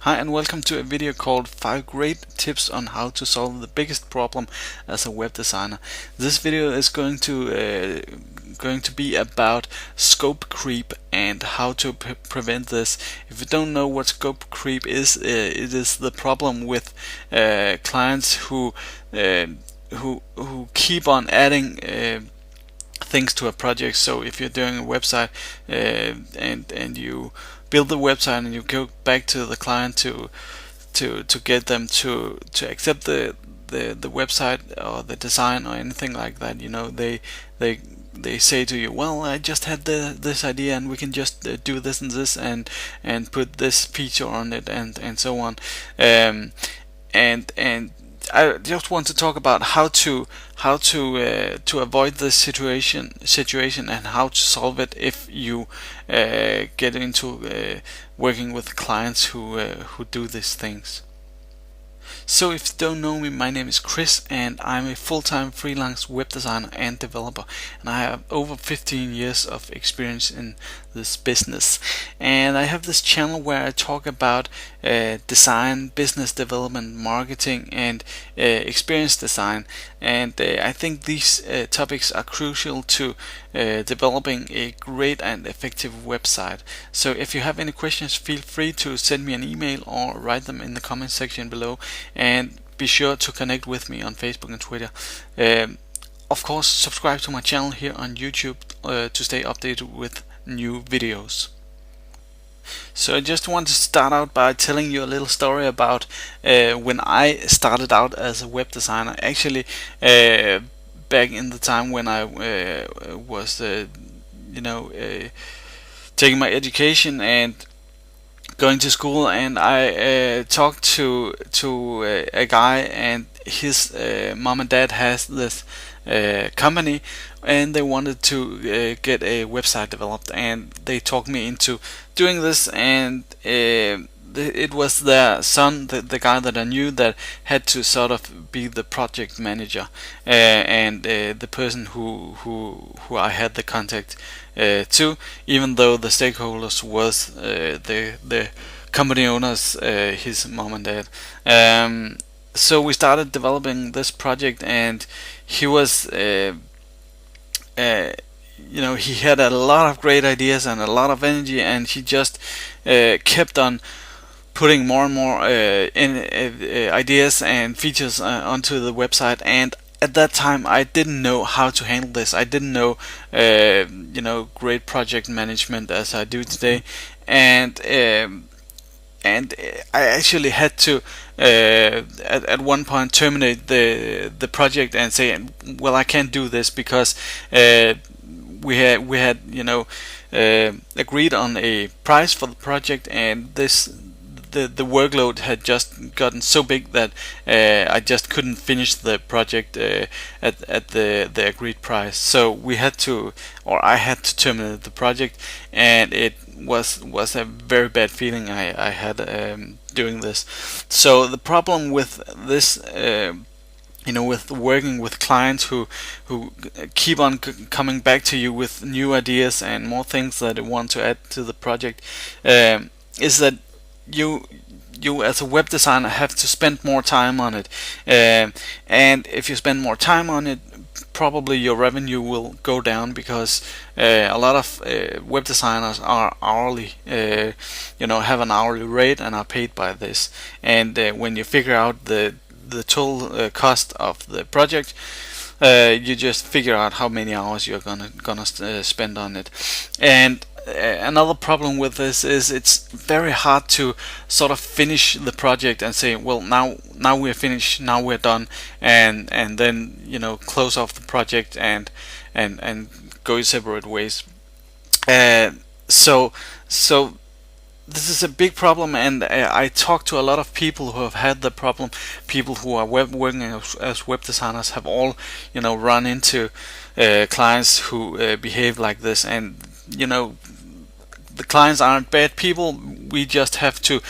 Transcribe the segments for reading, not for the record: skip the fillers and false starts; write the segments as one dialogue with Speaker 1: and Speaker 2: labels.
Speaker 1: Hi and welcome to a video called 5 Great Tips on How to Solve the Biggest Problem as a Web Designer. This video is going to be about scope creep and how to prevent this. If you don't know what scope creep is, it is the problem with clients who keep on adding things to a project. So if you're doing a website and you build the website and you go back to the client to get them to accept the website or the design or anything like that, they say to you, well, I just had this idea and we can just do this and this and put this feature on it and so on, and I just want to talk about how to avoid this situation and how to solve it if you get into working with clients who do these things. So if you don't know me, my name is Chris and I'm a full-time freelance web designer and developer, and I have over 15 years of experience in this business. And I have this channel where I talk about design, business development, marketing and experience design, and I think these topics are crucial to developing a great and effective website. So if you have any questions, feel free to send me an email or write them in the comment section below, and be sure to connect with me on Facebook and Twitter. Of course, subscribe to my channel here on YouTube to stay updated with new videos. So I just want to start out by telling you a little story about when I started out as a web designer. Actually, back in the time when I was taking my education and going to school, and I talked to a guy, and his mom and dad has this company, and they wanted to get a website developed, and they talked me into doing this, and it was their son, the guy that I knew, that had to sort of be the project manager and the person who I had the contact to, even though the stakeholders was the company owners, his mom and dad. So we started developing this project, and he was he had a lot of great ideas and a lot of energy, and he just kept on putting more and more ideas and features onto the website. And at that time I didn't know how to handle this. I didn't know great project management as I do today, and I actually had to at one point terminate the project and say, well, I can't do this because we had agreed on a price for the project, and the workload had just gotten so big that I just couldn't finish the project at the agreed price. So I had to terminate the project, and it was a very bad feeling I had doing this. So the problem with this, with working with clients who keep on coming back to you with new ideas and more things that they want to add to the project, is that you as a web designer have to spend more time on it, and if you spend more time on it, probably your revenue will go down, because a lot of web designers are hourly, have an hourly rate and are paid by this. And when you figure out the total cost of the project, you just figure out how many hours you're gonna spend on it. And another problem with this is it's very hard to sort of finish the project and say, well, now we're finished, now we're done, and then close off the project and go separate ways. So this is a big problem, and I talk to a lot of people who have had the problem. People who are working as web designers have all run into clients who behave like this, and the clients aren't bad people. We just have to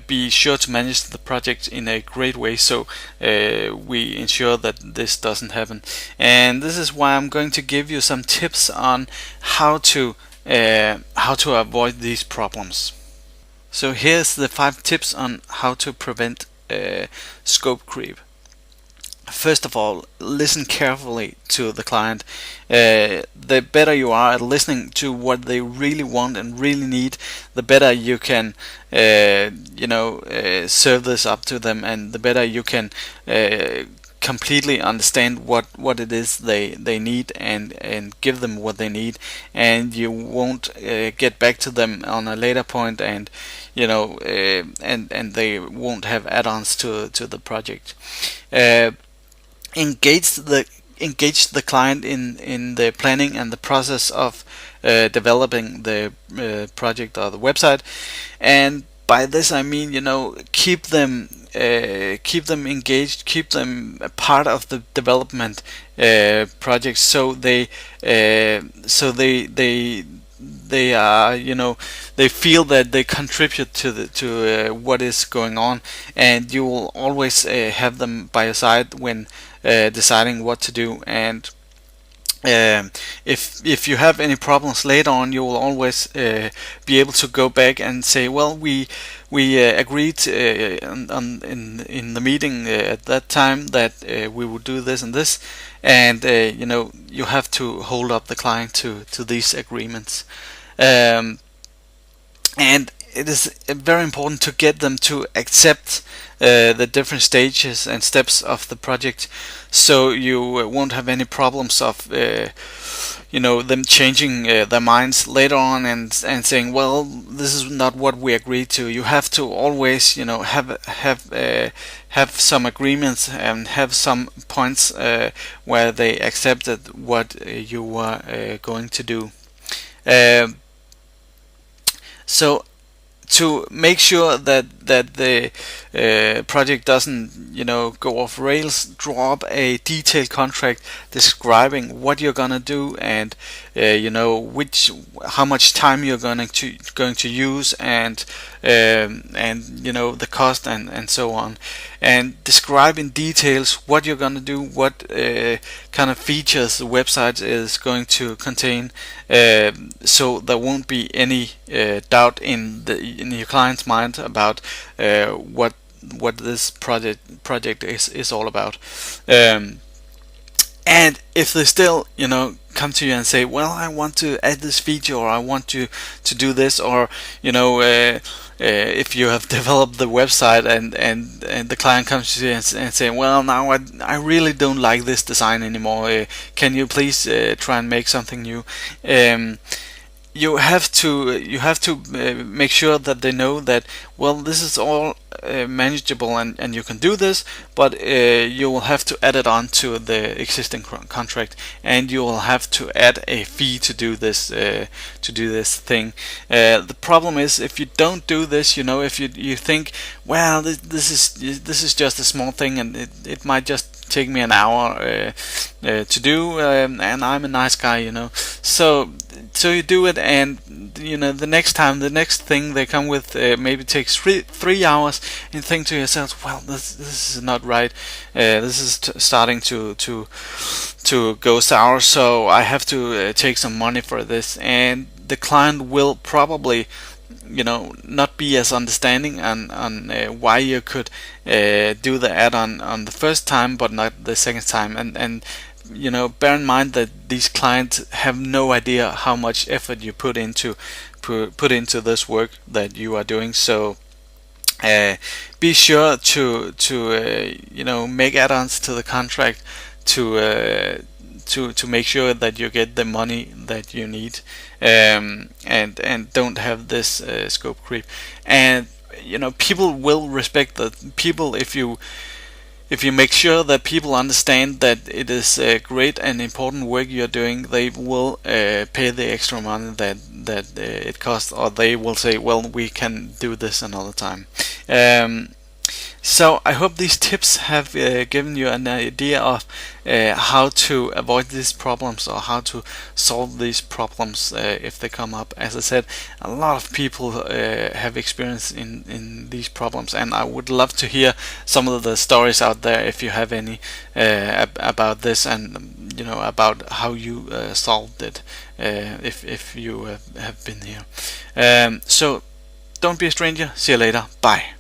Speaker 1: be sure to manage the project in a great way, so we ensure that this doesn't happen. And this is why I'm going to give you some tips on how to avoid these problems. So here's the 5 tips on how to prevent scope creep. First of all, listen carefully to the client. The better you are at listening to what they really want and really need, the better you can, serve this up to them, and the better you can completely understand what it is they need, and give them what they need, and you won't get back to them on a later point, and and they won't have add-ons to the project. Uh, engage the client in the planning and the process of developing the project or the website. And by this I mean, keep them engaged, keep them a part of the development project, so they are, they feel that they contribute to what is going on, and you will always have them by your side when deciding what to do. And if you have any problems later on, you will always be able to go back and say, well, we agreed in the meeting at that time that we would do this and this, and you have to hold up the client to these agreements. And it is very important to get them to accept the different stages and steps of the project, so you won't have any problems of them changing their minds later on, and saying, well, this is not what we agreed to. You have to always have some agreements and have some points where they accepted what you were going to do. So to make sure that the project doesn't go off rails, draw up a detailed contract describing what you're gonna do, and how much time you're going to use, and the cost, and so on, and describe in details what you're gonna do, what kind of features the website is going to contain, so there won't be any doubt in your client's mind about what this project is all about. And if they still come to you and say, well, I want to add this feature, or I want to do this, or if you have developed the website, and the client comes to you and say, well, now I really don't like this design anymore, can you please try and make something new? You have to make sure that they know that, well, this is all manageable, and you can do this, but you will have to add it on to the existing contract, and you will have to add a fee to do this thing. The problem is, if you don't do this, if you think, well, this is just a small thing, and it might just take me an hour to do, and I'm a nice guy, so you do it, and the next thing they come with maybe takes 3 hours, and think to yourself, well, this is not right, this is starting to go sour, so I have to take some money for this. And the client will probably not be as understanding on why you could do the add-on on the first time but not the second time, and bear in mind that these clients have no idea how much effort you put into this work that you are doing. So be sure to make add-ons to the contract to make sure that you get the money that you need, and don't have this scope creep. And people will respect the people if you make sure that people understand that it is great and important work you're doing. They will pay the extra money that it costs, or they will say, well, we can do this another time. So I hope these tips have given you an idea of how to avoid these problems, or how to solve these problems if they come up. As I said, a lot of people have experience in these problems, and I would love to hear some of the stories out there, if you have any, about this, and about how you solved it, if you have been here. So Don't be a stranger. See you later. Bye.